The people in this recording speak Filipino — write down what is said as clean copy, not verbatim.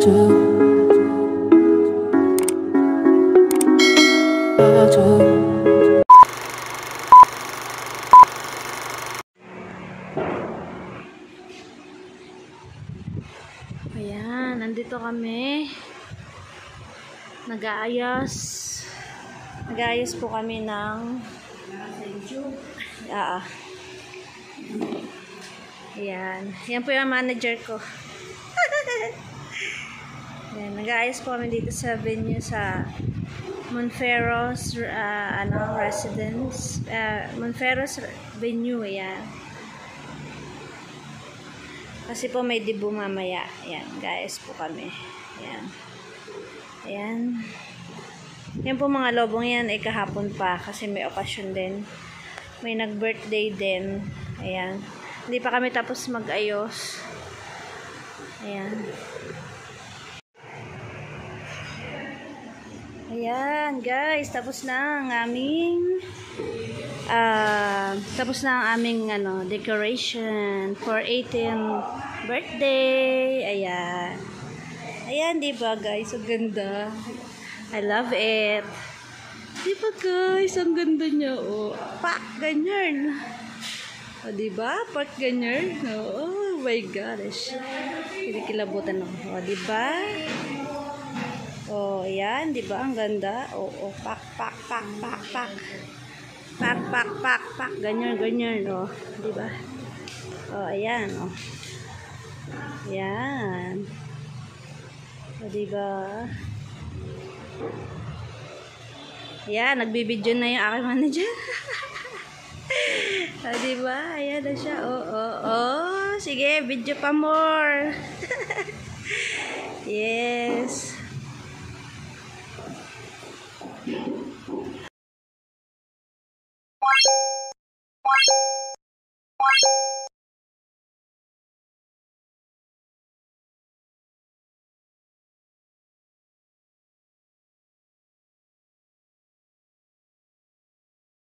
Ayan, nandito kami. Nag-aayos po kami ng ayan. Yan po yung manager ko. Ayan, nag-aayos po kami dito sa venue sa Monferros residence. Monferros venue, ayan. Kasi po may dibu mamaya. Ayan, guys po kami. Ayan. Ayan. Yan po mga lobong yan ay kahapon pa kasi may okasyon din. May nag-birthday din. Ayan. Hindi pa kami tapos mag-ayos. Ayan. Ayan, guys. Tapos na ang aming decoration for 18th birthday. Ayan. Ayan, diba guys? Ang ganda. I love it. Diba guys? Ang ganda niya. Oh, pak! Ganyan. O, diba? Pak ganyan. Oh my gosh. Kinikilabutan ako. O, diba? Oh, ayan. Diba? Ang ganda. Oh, pak, pak, pak, pak, pak. Pak, pak, pak, pak. Ganyan, ganyan. O, diba? Oh, ayan. Oh. Ayan. O, diba? Ayan, nagbibidyo na yung aking manager. O, diba? Ayan na siya. Oh. Sige, video pa more. Yeah.